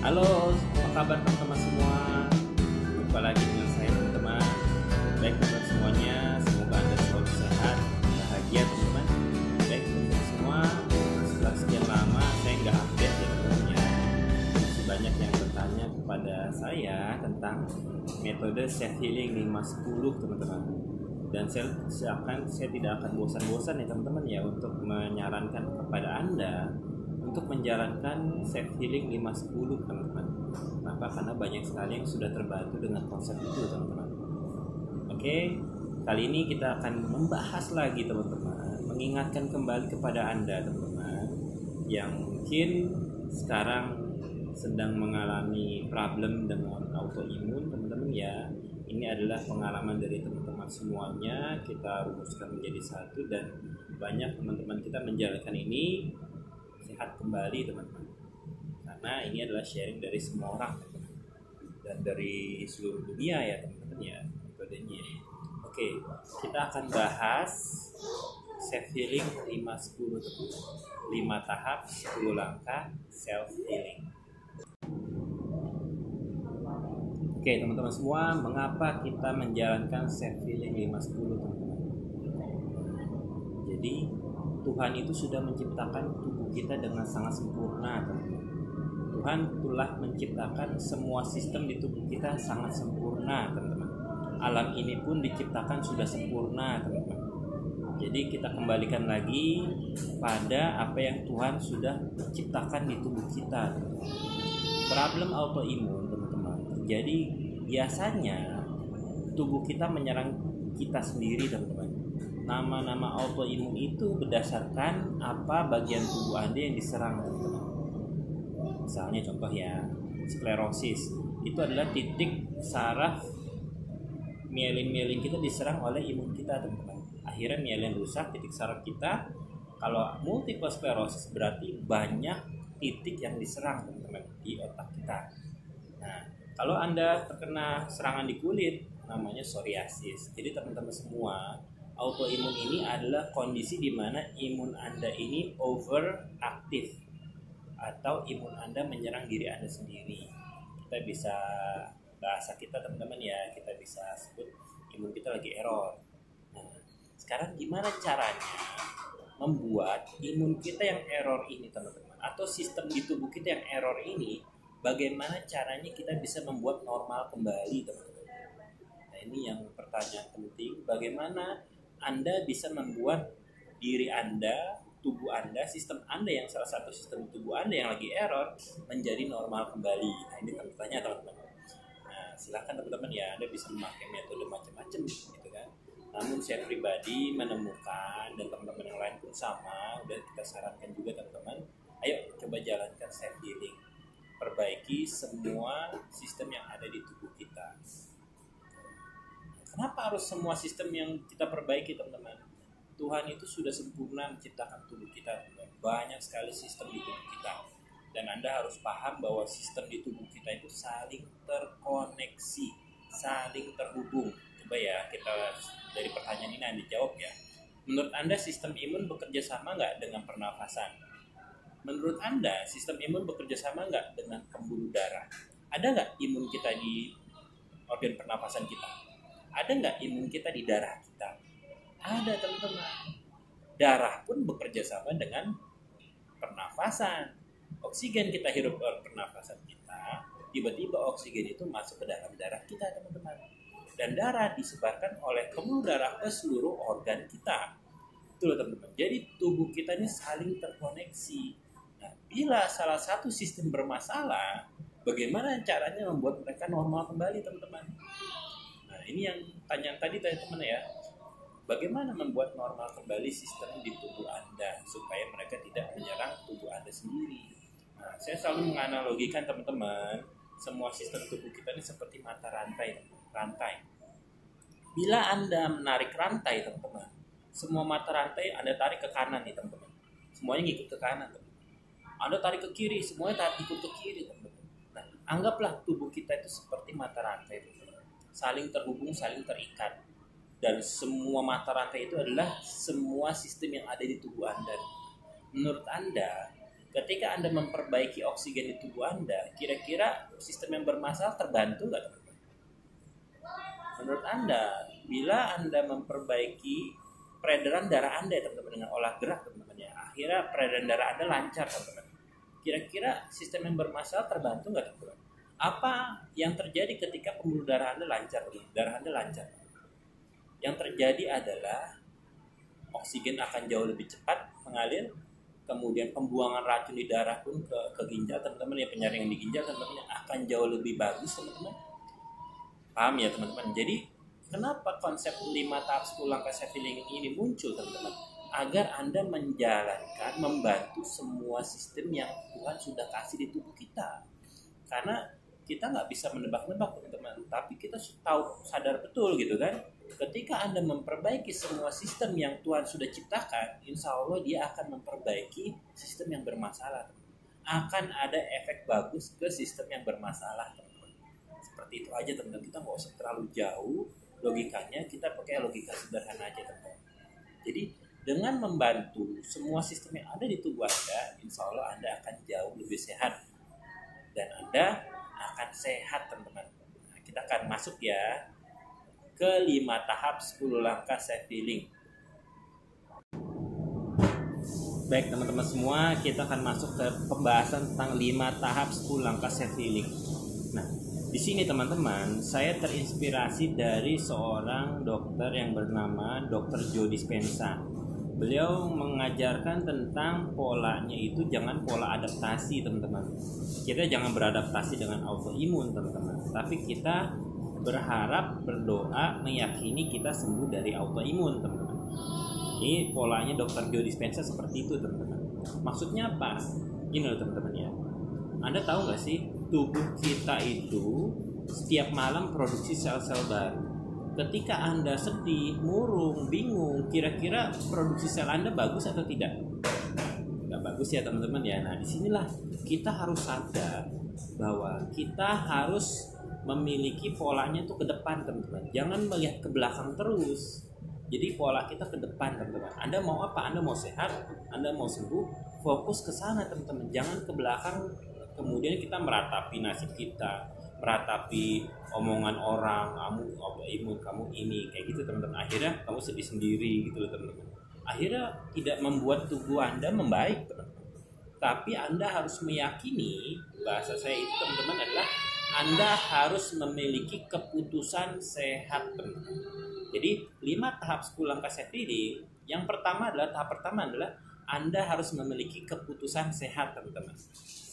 Halo, apa kabar teman-teman semua? Jumpa lagi dengan saya teman-teman. Baik teman semuanya, semoga Anda selalu sehat, bahagia teman-teman. Baik teman semua, setelah sekian lama saya nggak update ya teman-teman ya. Masih banyak yang bertanya kepada saya tentang metode self healing 510 teman-teman. Dan saya tidak akan bosan-bosan ya teman-teman ya untuk menyarankan kepada Anda untuk menjalankan self healing 510 teman-teman. Kenapa? Karena banyak sekali yang sudah terbantu dengan konsep itu teman-teman. Oke, kali ini kita akan membahas lagi teman-teman, mengingatkan kembali kepada Anda teman-teman yang mungkin sekarang sedang mengalami problem dengan autoimun teman-teman ya. Ini adalah pengalaman dari teman-teman semuanya, kita rumuskan menjadi satu dan banyak teman-teman kita menjalankan ini sehat kembali teman-teman, karena ini adalah sharing dari semua orang teman-teman dan dari seluruh dunia ya teman-teman ya metodenya. Oke, kita akan bahas self healing 510 teman-teman, 5 tahap 10 langkah self healing. Oke teman-teman semua, mengapa kita menjalankan self healing 510 teman-teman? Jadi Tuhan itu sudah menciptakan tubuh kita dengan sangat sempurna teman-teman. Tuhan telah menciptakan semua sistem di tubuh kita sangat sempurna teman-teman. Alam ini pun diciptakan sudah sempurna teman-teman. Jadi kita kembalikan lagi pada apa yang Tuhan sudah ciptakan di tubuh kita teman-teman. Problem autoimun teman-teman terjadi biasanya tubuh kita menyerang kita sendiri teman-teman. Nama-nama autoimun itu berdasarkan apa bagian tubuh Anda yang diserang teman-teman. Misalnya contoh ya, sklerosis itu adalah titik saraf mielin kita diserang oleh imun kita teman-teman. Akhirnya mielin rusak, titik saraf kita. Kalau multiple sklerosis berarti banyak titik yang diserang teman-teman di otak kita. Nah, kalau Anda terkena serangan di kulit namanya psoriasis. Jadi teman-teman semua, autoimun ini adalah kondisi di mana imun Anda ini overaktif atau imun Anda menyerang diri Anda sendiri. Kita bisa bahasa kita teman-teman ya, kita bisa sebut imun kita lagi error. Nah, sekarang gimana caranya membuat imun kita yang error ini teman-teman, atau sistem di tubuh kita yang error ini, bagaimana caranya kita bisa membuat normal kembali teman-teman? Nah, ini yang pertanyaan penting, bagaimana Anda bisa membuat diri Anda, tubuh Anda, sistem Anda yang salah satu sistem tubuh Anda yang lagi error menjadi normal kembali. Nah, ini pertanyaan teman-teman. Nah, silakan teman-teman ya, Anda bisa memakai metode macam-macam gitu kan. Namun saya pribadi menemukan dan teman-teman yang lain pun sama, udah kita sarankan juga teman-teman, ayo coba jalankan self healing. Perbaiki semua sistem yang ada di tubuh kita. Kenapa harus semua sistem yang kita perbaiki teman-teman? Tuhan itu sudah sempurna menciptakan tubuh kita. Banyak sekali sistem di tubuh kita. Dan Anda harus paham bahwa sistem di tubuh kita itu saling terkoneksi, saling terhubung. Coba ya kita dari pertanyaan ini Anda jawab ya. Menurut Anda sistem imun bekerja sama nggak dengan pernafasan? Menurut Anda sistem imun bekerja sama nggak dengan pembuluh darah? Ada nggak imun kita di organ pernafasan kita? Ada nggak imun kita di darah kita? Ada teman-teman. Darah pun bekerja sama dengan pernafasan. Oksigen kita hirup oleh pernafasan kita, tiba-tiba oksigen itu masuk ke dalam darah kita teman-teman. Dan darah disebarkan oleh pembuluh darah ke seluruh organ kita. Itu loh teman-teman. Jadi tubuh kita ini saling terkoneksi. Nah, bila salah satu sistem bermasalah, bagaimana caranya membuat mereka normal kembali teman-teman? Nah, ini yang tanyaan tadi teman-teman ya. Bagaimana membuat normal kembali sistem di tubuh Anda supaya mereka tidak menyerang tubuh Anda sendiri? Nah, saya selalu menganalogikan teman-teman, semua sistem tubuh kita ini seperti mata rantai, rantai. Bila Anda menarik rantai, teman-teman, semua mata rantai Anda tarik ke kanan nih, teman-teman. Semuanya ngikut ke kanan, teman-teman. Anda tarik ke kiri, semuanya tarik ikut ke kiri, teman-teman. Nah, anggaplah tubuh kita itu seperti mata rantai, teman-teman. Saling terhubung, saling terikat. Dan semua mata rantai itu adalah semua sistem yang ada di tubuh Anda. Menurut Anda, Ketika Anda memperbaiki oksigen di tubuh Anda, kira-kira sistem yang bermasalah terbantu nggak, teman-teman? Menurut Anda, bila Anda memperbaiki peredaran darah Anda, teman-teman, dengan olah gerak, teman-teman, ya, akhirnya peredaran darah Anda lancar, teman-teman. Kira-kira sistem yang bermasalah terbantu nggak, teman-teman? Apa yang terjadi ketika pembuluh darah Anda lancar, teman-teman? Darah Anda lancar. Yang terjadi adalah oksigen akan jauh lebih cepat mengalir, kemudian pembuangan racun di darah pun ke ginjal, teman-teman, ya, penyaringan di ginjal, teman-teman, akan jauh lebih bagus, teman-teman. Paham ya, teman-teman? Jadi kenapa konsep 5 tahap 10 langkah self healing ini muncul, teman-teman? Agar Anda menjalankan, membantu semua sistem yang Tuhan sudah kasih di tubuh kita. Karena kita nggak bisa menebak-nebak, teman-teman, tapi kita sadar betul gitu kan, ketika Anda memperbaiki semua sistem yang Tuhan sudah ciptakan, insya Allah dia akan memperbaiki sistem yang bermasalah, teman-teman. Akan ada efek bagus ke sistem yang bermasalah, teman-teman. Seperti itu aja, teman-teman. Kita nggak usah terlalu jauh logikanya, kita pakai logika sederhana aja, teman-teman. Jadi dengan membantu semua sistem yang ada di tubuh Anda, insya Allah Anda akan jauh lebih sehat dan Anda akan sehat, teman-teman. Nah, kita akan masuk ya ke 5 tahap 10 langkah self healing. Baik, teman-teman semua, kita akan masuk ke pembahasan tentang 5 tahap 10 langkah self healing. Nah, di sini teman-teman, saya terinspirasi dari seorang dokter yang bernama Dr. Joe Dispenza. Beliau mengajarkan tentang polanya itu jangan pola adaptasi, teman-teman. Kita jangan beradaptasi dengan autoimun, teman-teman. Tapi kita berharap, berdoa, meyakini kita sembuh dari autoimun, teman-teman. Ini polanya Dr. Joe Dispenza seperti itu, teman-teman. Maksudnya apa? Gini loh, teman-teman ya. Anda tahu nggak sih, tubuh kita itu setiap malam produksi sel-sel baru. Ketika Anda sedih, murung, bingung, kira-kira produksi sel Anda bagus atau tidak? Nggak bagus ya, teman-teman ya. Nah, disinilah kita harus sadar bahwa kita harus memiliki polanya tuh ke depan, teman-teman. Jangan melihat ke belakang terus. Jadi pola kita ke depan, teman-teman. Anda mau apa? Anda mau sehat, Anda mau sembuh, fokus ke sana, teman-teman. Jangan ke belakang, kemudian kita meratapi nasib kita, meratapi omongan orang, kamu autoimun, kamu ini, kayak gitu, teman-teman. Akhirnya kamu sedih sendiri gitu loh, teman-teman. Akhirnya tidak membuat tubuh Anda membaik, teman-teman. Tapi Anda harus meyakini, bahasa saya itu, teman-teman, adalah Anda harus memiliki keputusan sehat, teman-teman. Jadi 5 tahap 10 langkah self healing. Yang pertama adalah, tahap pertama adalah Anda harus memiliki keputusan sehat, teman-teman.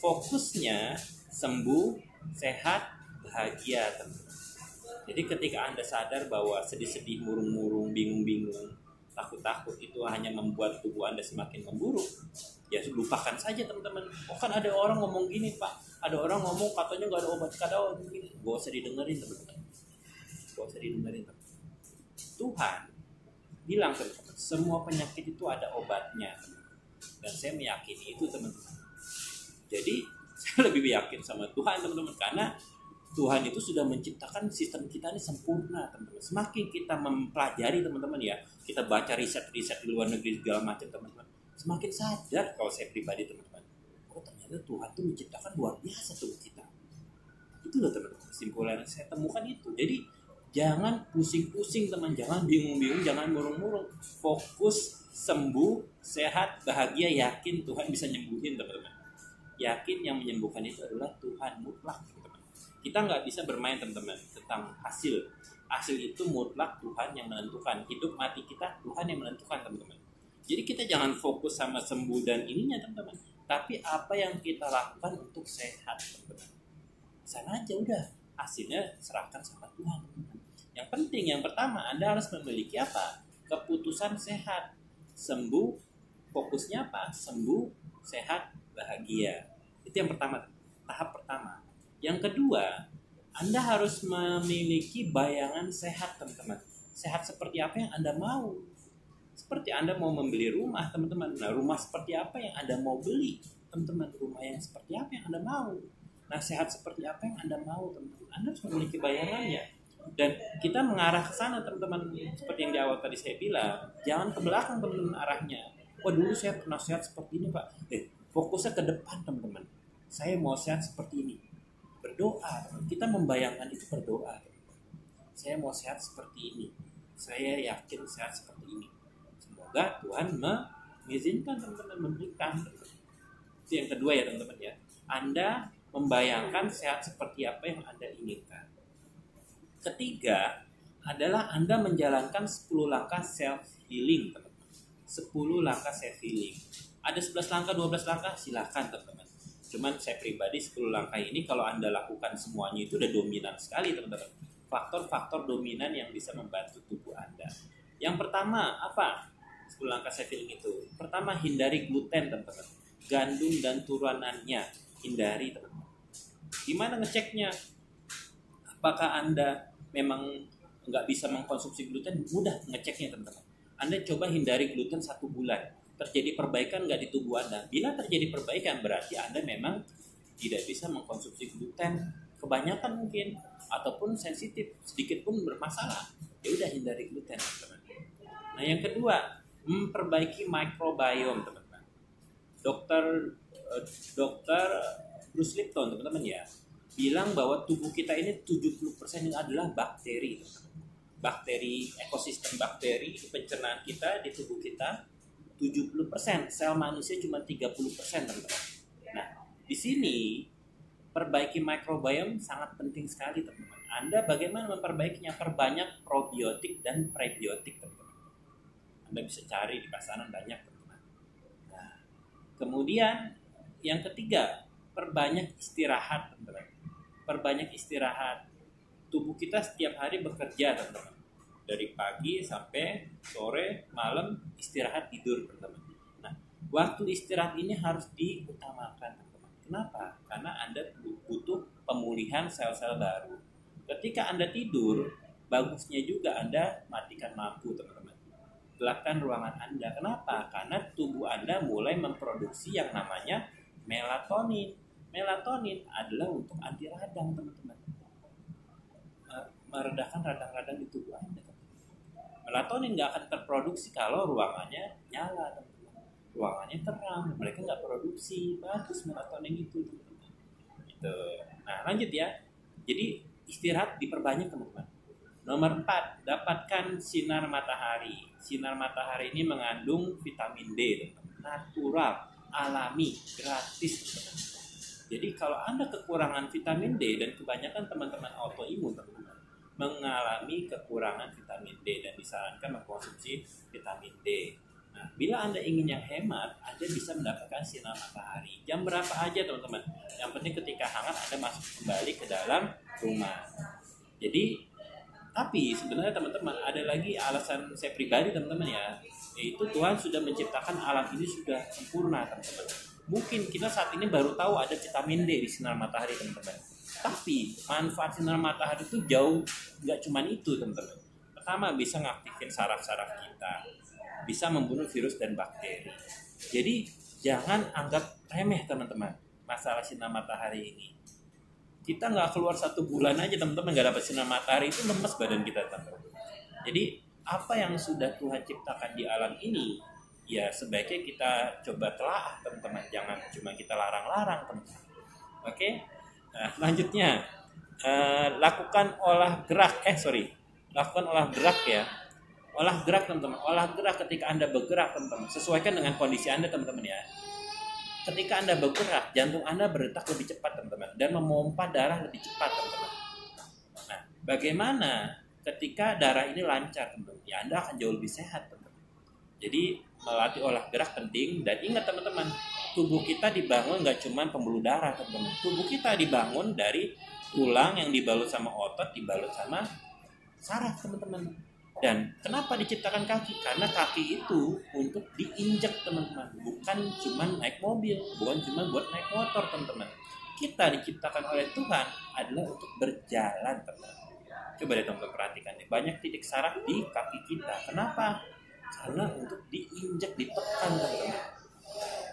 Fokusnya sembuh, sehat, bahagia, teman-teman. Jadi ketika Anda sadar bahwa sedih-sedih, murung-murung, bingung-bingung, takut-takut itu hanya membuat tubuh Anda semakin memburuk, ya lupakan saja, teman-teman. Oh, kan ada orang ngomong gini, Pak, ada orang ngomong katanya nggak ada obat, kadang gini. Gak usah didengerin, teman-teman. Gak usah didengerin, teman-teman. Tuhan bilang, teman-teman, semua penyakit itu ada obatnya, teman-teman. Dan saya meyakini itu, teman-teman. Jadi saya lebih yakin sama Tuhan, teman-teman, karena Tuhan itu sudah menciptakan sistem kita ini sempurna, teman-teman. Semakin kita mempelajari, teman-teman ya, kita baca riset-riset di luar negeri segala macam, teman-teman, semakin sadar kalau saya pribadi, teman-teman, oh ternyata Tuhan itu menciptakan luar biasa tubuh kita. Itu loh, teman-teman, kesimpulan yang saya temukan itu. Jadi jangan pusing-pusing, teman, jangan bingung-bingung, jangan murung-murung. Fokus, sembuh, sehat, bahagia, yakin Tuhan bisa nyembuhin, teman-teman. Yakin yang menyembuhkan itu adalah Tuhan mutlak, teman-teman. Kita nggak bisa bermain, teman-teman, tentang hasil. Hasil itu mutlak Tuhan yang menentukan. Hidup mati kita Tuhan yang menentukan, teman-teman. Jadi kita jangan fokus sama sembuh dan ininya, teman-teman. Tapi apa yang kita lakukan untuk sehat, teman-teman. Sana aja udah. Hasilnya serahkan sama Tuhan, teman-teman. Yang penting, yang pertama, Anda harus memiliki apa? Keputusan sehat. Sembuh, fokusnya apa? Sembuh, sehat, bahagia. Itu yang pertama, tahap pertama. Yang kedua, Anda harus memiliki bayangan sehat, teman-teman. Sehat seperti apa yang Anda mau. Seperti Anda mau membeli rumah, teman-teman. Nah, rumah seperti apa yang Anda mau beli, teman-teman. Rumah yang seperti apa yang Anda mau. Nah, sehat seperti apa yang Anda mau, teman-teman. Anda harus memiliki bayangannya. Dan kita mengarah ke sana, teman-teman. Seperti yang di awal tadi saya bilang, jangan ke belakang, teman-teman, arahnya. Wah, dulu saya pernah sehat seperti ini, Pak. fokusnya ke depan teman-teman. Saya mau sehat seperti ini. Berdoa, teman. Kita membayangkan itu berdoa. Teman. Saya mau sehat seperti ini. Saya yakin sehat seperti ini. Semoga Tuhan mengizinkan teman-teman, memberikan. Itu yang kedua ya teman-teman ya. Anda membayangkan sehat seperti apa yang Anda inginkan. Ketiga adalah Anda menjalankan 10 langkah self healing teman-teman. 10 langkah self healing. Ada 11 langkah, 12 langkah, silakan teman-teman. Cuman saya pribadi 10 langkah ini kalau Anda lakukan semuanya itu udah dominan sekali teman-teman. Faktor-faktor dominan yang bisa membantu tubuh Anda. Yang pertama apa? 10 langkah self healing itu. Pertama, hindari gluten teman-teman. Gandum dan turunannya hindari teman-teman. Gimana ngeceknya? Apakah Anda memang nggak bisa mengkonsumsi gluten? Mudah ngeceknya teman-teman. Anda coba hindari gluten 1 bulan. Terjadi perbaikan nggak di tubuh Anda? Bila terjadi perbaikan berarti Anda memang tidak bisa mengkonsumsi gluten. Kebanyakan mungkin ataupun sensitif, sedikit pun bermasalah. Ya udah hindari gluten teman-teman. Nah yang kedua, memperbaiki microbiome teman-teman. Dokter Bruce Lipton teman-teman ya bilang bahwa tubuh kita ini 70% ini adalah bakteri teman-teman. Bakteri, ekosistem bakteri di pencernaan kita di tubuh kita 70%, sel manusia cuma 30% teman-teman. Nah di sini perbaiki microbiome sangat penting sekali teman-teman. Anda bagaimana memperbaikinya? Perbanyak probiotik dan prebiotik teman-teman. Anda bisa cari di pasaran banyak teman-teman. Nah, kemudian yang ketiga, perbanyak istirahat teman-teman. Perbanyak istirahat. Tubuh kita setiap hari bekerja teman-teman. Dari pagi sampai sore, malam istirahat tidur teman-teman. Nah, waktu istirahat ini harus diutamakan teman-teman. Kenapa? Karena Anda butuh pemulihan sel-sel baru. Ketika Anda tidur, bagusnya juga Anda matikan lampu teman-teman. Gelapkan ruangan Anda. Kenapa? Karena tubuh Anda mulai memproduksi yang namanya melatonin. Melatonin adalah untuk anti radang teman-teman. Meredakan radang-radang di tubuh Anda. Melatonin nggak akan terproduksi kalau ruangannya nyala teman-teman. Ruangannya terang, mereka nggak produksi. Bagus melatonin itu teman-teman. Gitu. Nah lanjut ya. Jadi istirahat diperbanyak teman-teman. Nomor 4, dapatkan sinar matahari. Sinar matahari ini mengandung vitamin D teman-teman. Natural, alami, gratis teman-teman. Jadi kalau Anda kekurangan vitamin D dan kebanyakan teman-teman autoimun teman-teman mengalami kekurangan vitamin D dan disarankan mengkonsumsi vitamin D. Nah, bila Anda ingin yang hemat, Anda bisa mendapatkan sinar matahari. Jam berapa aja teman-teman? Yang penting ketika hangat Anda masuk kembali ke dalam rumah. Jadi, tapi sebenarnya teman-teman ada lagi alasan saya pribadi teman-teman ya, yaitu Tuhan sudah menciptakan alam ini sudah sempurna teman-teman. Mungkin kita saat ini baru tahu ada vitamin D di sinar matahari teman-teman. Tapi manfaat sinar matahari itu jauh, nggak cuma itu teman-teman. Pertama bisa ngaktifin saraf-saraf kita, bisa membunuh virus dan bakteri. Jadi jangan anggap remeh teman-teman masalah sinar matahari ini. Kita nggak keluar 1 bulan aja teman-teman nggak dapat sinar matahari itu lemes badan kita teman-teman. Jadi apa yang sudah Tuhan ciptakan di alam ini ya sebaiknya kita coba telaah teman-teman, jangan cuma kita larang-larang teman-teman. Oke? Nah, selanjutnya lakukan olah gerak ya. Olah gerak teman-teman. Olah gerak ketika Anda bergerak teman-teman. Sesuaikan dengan kondisi Anda teman-teman ya. Ketika Anda bergerak, jantung Anda berdetak lebih cepat teman-teman dan memompa darah lebih cepat teman-teman. Nah, bagaimana ketika darah ini lancar teman-teman? Ya Anda akan jauh lebih sehat teman-teman. Jadi melatih olah gerak penting dan ingat teman-teman, tubuh kita dibangun nggak cuma pembuluh darah teman-teman. Tubuh kita dibangun dari tulang yang dibalut sama otot, dibalut sama saraf teman-teman. Dan kenapa diciptakan kaki? Karena kaki itu untuk diinjek teman-teman, bukan cuma naik mobil, bukan cuma buat naik motor teman-teman. Kita diciptakan oleh Tuhan adalah untuk berjalan teman-teman. Coba deh teman-teman perhatikan nih, banyak titik saraf di kaki kita. Kenapa? Karena untuk diinjek, ditekan teman-teman.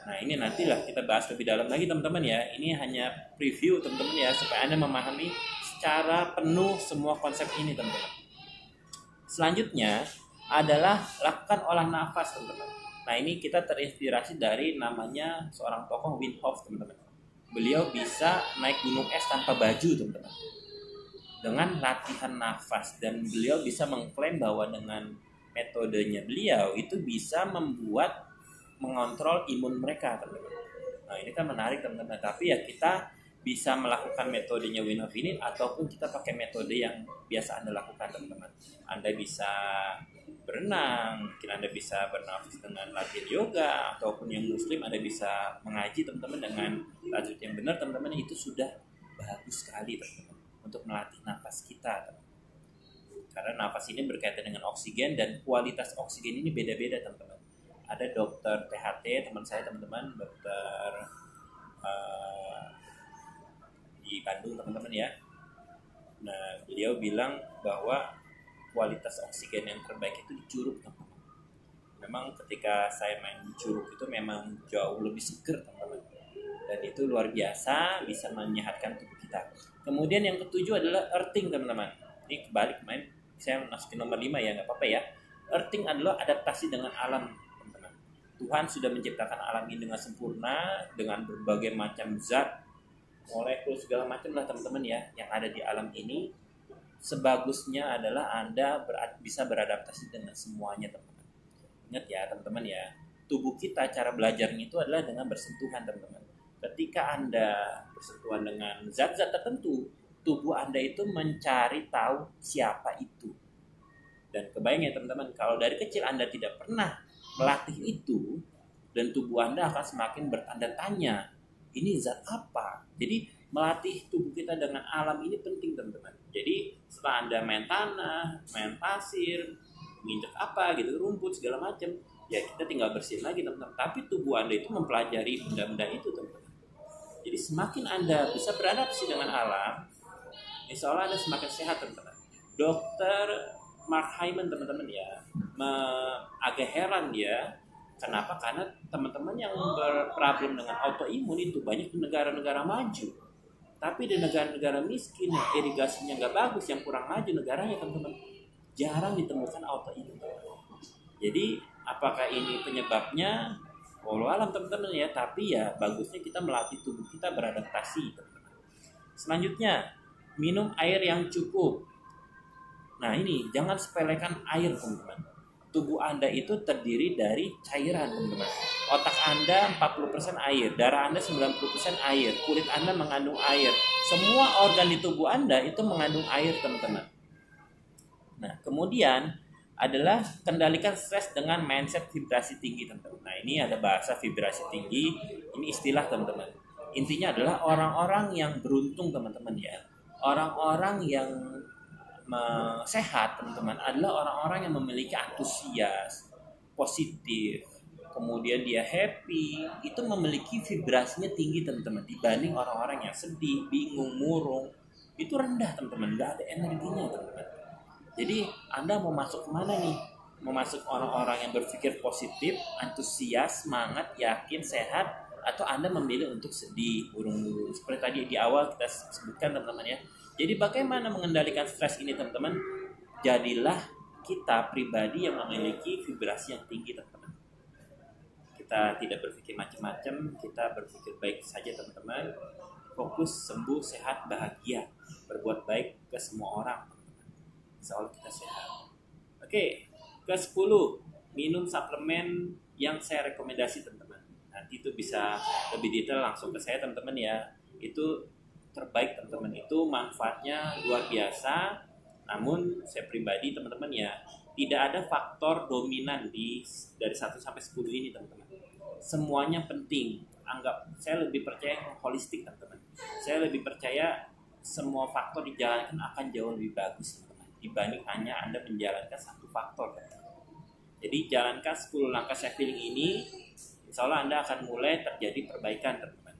Nah ini nantilah kita bahas lebih dalam lagi teman-teman ya. Ini hanya preview teman-teman ya, supaya Anda memahami secara penuh semua konsep ini teman-teman. Selanjutnya adalah lakukan olah nafas teman-teman. Nah, ini kita terinspirasi dari namanya seorang tokoh Wim Hof, teman-teman. Beliau bisa naik gunung es tanpa baju, teman-teman, dengan latihan nafas, dan beliau bisa mengklaim bahwa dengan metodenya beliau itu bisa membuat mengontrol imun mereka, teman-teman. Nah, ini kan menarik, teman-teman. Tapi ya kita bisa melakukan metodenya Wim Hof ini, ataupun kita pakai metode yang biasa Anda lakukan, teman-teman. Anda bisa berenang, mungkin Anda bisa bernafas dengan latihan yoga, ataupun yang muslim Anda bisa mengaji, teman-teman, dengan lanjut yang benar, teman-teman. Itu sudah bagus sekali, teman-teman, untuk melatih nafas kita, teman-teman. Karena nafas ini berkaitan dengan oksigen, dan kualitas oksigen ini beda-beda, teman-teman. Ada dokter THT, teman saya, teman-teman, dokter di Bandung, teman-teman ya. Nah, beliau bilang bahwa kualitas oksigen yang terbaik itu di Curug, teman-teman. Memang ketika saya main di Curug itu memang jauh lebih seger, teman-teman. Dan itu luar biasa, bisa menyehatkan tubuh kita. Kemudian yang ketujuh adalah earthing, teman-teman. Ini kebalik, main saya masukin nomor 5 ya, nggak apa-apa ya. Earthing adalah adaptasi dengan alam, teman-teman. Tuhan sudah menciptakan alam ini dengan sempurna, dengan berbagai macam zat, molekul, segala macam lah, teman-teman ya, yang ada di alam ini. Sebagusnya adalah Anda bisa beradaptasi dengan semuanya, teman-teman. Ingat ya, teman-teman ya, tubuh kita cara belajarnya itu adalah dengan bersentuhan, teman-teman. Ketika Anda bersentuhan dengan zat-zat tertentu, tubuh Anda itu mencari tahu siapa itu. Dan kebayang ya, teman-teman, kalau dari kecil Anda tidak pernah melatih itu, dan tubuh Anda akan semakin bertanda tanya, ini zat apa? Jadi melatih tubuh kita dengan alam ini penting, teman-teman. Jadi setelah Anda main tanah, main pasir, menginjak apa gitu, rumput segala macam, ya kita tinggal bersihin lagi, teman-teman. Tapi tubuh Anda itu mempelajari benda-benda itu, teman-teman. Jadi semakin Anda bisa beradaptasi dengan alam, insya Allah Anda semakin sehat, teman-teman. Dokter Mark Hyman, teman-teman ya, agak heran dia. Kenapa? Karena teman-teman yang berproblem dengan autoimun itu banyak di negara-negara maju. Tapi di negara-negara miskin yang irigasinya nggak bagus, yang kurang maju negaranya, teman-teman, jarang ditemukan autoimun. Jadi apakah ini penyebabnya? Walau alam, teman-teman ya. Tapi ya bagusnya kita melatih tubuh kita beradaptasi, teman-teman. Selanjutnya, minum air yang cukup. Nah, ini jangan sepelekan air, teman-teman. Tubuh Anda itu terdiri dari cairan, teman-teman. Otak Anda 40% air, darah Anda 90% air, kulit Anda mengandung air. Semua organ di tubuh Anda itu mengandung air, teman-teman. Nah, kemudian adalah kendalikan stres dengan mindset vibrasi tinggi, teman-teman. Nah, ini ada bahasa vibrasi tinggi, ini istilah, teman-teman. Intinya adalah orang-orang yang beruntung, teman-teman ya. Orang-orang yang sehat, teman-teman, adalah orang-orang yang memiliki antusias, positif, kemudian dia happy, itu memiliki vibrasinya tinggi, teman-teman, dibanding orang-orang yang sedih, bingung, murung, itu rendah, teman-teman, nggak ada energinya, teman-teman. Jadi Anda mau masuk kemana nih? Mau masuk orang-orang yang berpikir positif, antusias, semangat, yakin, sehat, atau Anda memilih untuk sedih, murung-murung? Seperti tadi di awal kita sebutkan, teman-teman ya. Jadi bagaimana mengendalikan stres ini, teman-teman? Jadilah kita pribadi yang memiliki vibrasi yang tinggi, teman-teman. Kita tidak berpikir macam-macam, kita berpikir baik saja, teman-teman. Fokus, sembuh, sehat, bahagia, berbuat baik ke semua orang. Insya Allah kita sehat. Oke, ke-10, minum suplemen yang saya rekomendasi, teman-teman. Nanti itu bisa lebih detail langsung ke saya, teman-teman ya. Itu terbaik, teman-teman. Itu manfaatnya luar biasa. Namun saya pribadi, teman-teman ya, tidak ada faktor dominan dari 1 sampai 10 ini, teman-teman. Semuanya penting. Saya lebih percaya holistik, teman-teman. Saya lebih percaya semua faktor dijalankan akan jauh lebih bagus, teman-teman, dibanding hanya Anda menjalankan satu faktor. Jadi jalankan 10 langkah self healing ini, insya Allah Anda akan mulai terjadi perbaikan, teman-teman.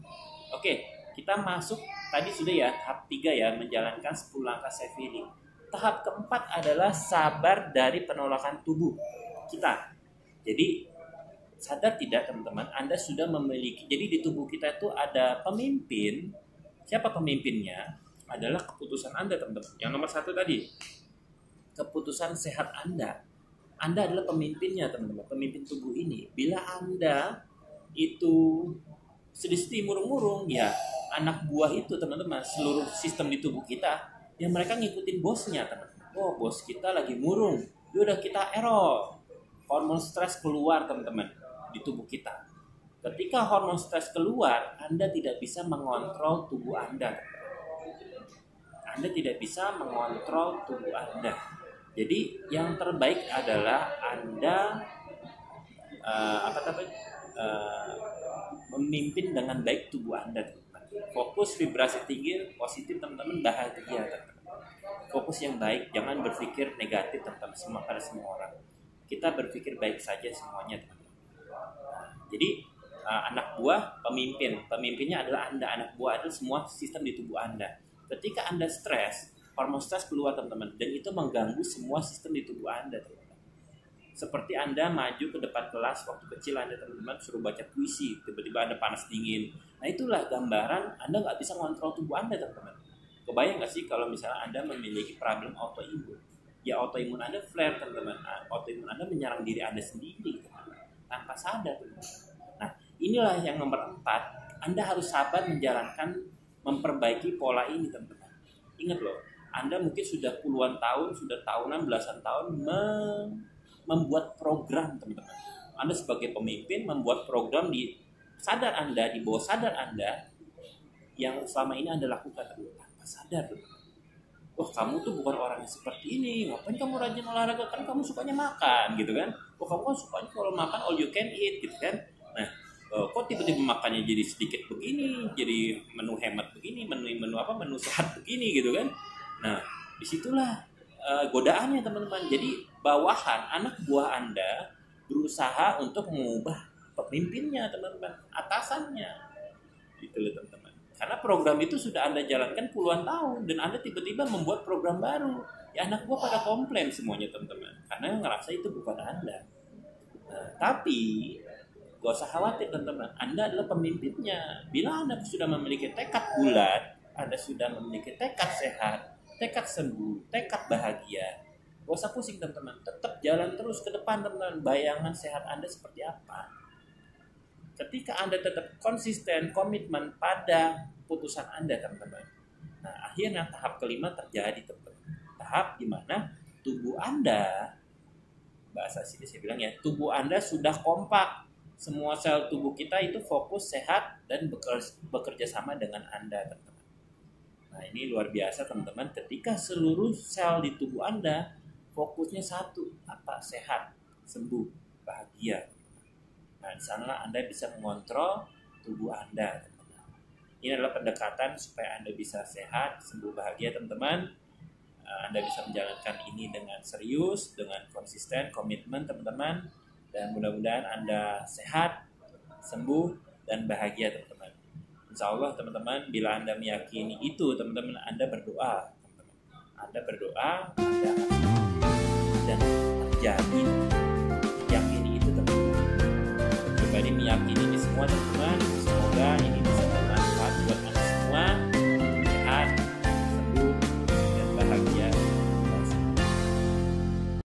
Oke, kita masuk tadi sudah ya tahap 3 ya, menjalankan 10 langkah self healing. Tahap keempat adalah sabar dari penolakan tubuh kita. Jadi sadar tidak, teman-teman, Anda sudah memiliki, jadi di tubuh kita itu ada pemimpin. Siapa pemimpinnya? Adalah keputusan Anda, teman-teman. Yang nomor 1 tadi, keputusan sehat Anda. Anda adalah pemimpinnya, teman-teman, pemimpin tubuh ini. Bila Anda itu sedih-sedih, murung-murung, ya anak buah itu, teman-teman, seluruh sistem di tubuh kita, yang mereka ngikutin bosnya, teman-teman. Oh, bos kita lagi murung, udah kita error. Hormon stres keluar, teman-teman, di tubuh kita. Ketika hormon stres keluar, Anda tidak bisa mengontrol tubuh Anda. Anda tidak bisa mengontrol tubuh Anda. Jadi yang terbaik adalah Anda memimpin dengan baik tubuh Anda, teman-teman. Fokus vibrasi tinggi, positif, teman-teman, bahagia, teman-teman. Fokus yang baik, jangan berpikir negatif, teman-teman, pada semua orang. Kita berpikir baik saja semuanya, teman-teman. Jadi anak buah, pemimpinnya adalah Anda. Anak buah adalah semua sistem di tubuh Anda. Ketika Anda stres, hormon stres keluar, teman-teman, dan itu mengganggu semua sistem di tubuh Anda, teman-teman. Seperti Anda maju ke depan kelas waktu kecil Anda, teman-teman, suruh baca puisi, tiba-tiba Anda panas dingin. Nah, itulah gambaran Anda nggak bisa mengontrol tubuh Anda, teman-teman. Kebayang nggak sih kalau misalnya Anda memiliki problem autoimun? Ya, autoimun Anda flare, teman-teman. Autoimun Anda menyerang diri Anda sendiri, teman-teman, tanpa sadar, teman-teman. Nah, inilah yang nomor 4. Anda harus sabar menjalankan, memperbaiki pola ini, teman-teman. Ingat loh, Anda mungkin sudah puluhan tahun, sudah tahunan, belasan tahun membuat program, teman-teman. Anda sebagai pemimpin membuat program di sadar Anda, di bawah sadar Anda, yang selama ini Anda lakukan, teman-teman, tanpa sadar, teman-teman. Oh, kamu tuh bukan orang yang seperti ini. Ngapain kamu rajin olahraga? Kan kamu sukanya makan, gitu kan? Oh, kamu kan sukanya kalau makan all you can eat, gitu kan? Nah, kok tiba-tiba makannya jadi sedikit begini, jadi menu hemat begini, menu sehat begini, gitu kan? Nah, disitulah godaannya, teman-teman. Jadi bawahan, anak buah Anda berusaha untuk mengubah pemimpinnya, teman-teman, atasannya, gitu loh, teman-teman. Karena program itu sudah Anda jalankan puluhan tahun, dan Anda tiba-tiba membuat program baru. Ya, anak buah pada komplain semuanya, teman-teman, karena ngerasa itu bukan Anda. Nah, tapi gak usah khawatir, teman-teman, Anda adalah pemimpinnya. Bila Anda sudah memiliki tekad bulat, Anda sudah memiliki tekad sehat, tekad sembuh, tekad bahagia, gak usah pusing, teman-teman. Tetap jalan terus ke depan, teman-teman. Bayangan sehat Anda seperti apa? Ketika Anda tetap konsisten, komitmen pada putusan Anda, teman-teman. Nah, akhirnya tahap kelima terjadi, teman-teman. Tahap di mana tubuh Anda, bahasa sini saya bilang ya, tubuh Anda sudah kompak. Semua sel tubuh kita itu fokus, sehat, dan bekerja sama dengan Anda, teman-teman. Nah, ini luar biasa, teman-teman. Ketika seluruh sel di tubuh Anda fokusnya satu, apa? Sehat, sembuh, bahagia. Nah, di sana Anda bisa mengontrol tubuh Anda, teman-teman. Ini adalah pendekatan supaya Anda bisa sehat, sembuh, bahagia, teman-teman. Anda bisa menjalankan ini dengan serius, dengan konsisten, komitmen, teman-teman. Dan mudah-mudahan Anda sehat, sembuh, dan bahagia, teman-teman. Insya Allah, teman-teman, bila Anda meyakini itu, teman-teman, Anda berdoa, teman-teman. Anda berdoa, Anda dan terjadi. Yakini itu, teman-teman. Pribadi meyakini ini semua, teman-teman. Semoga ini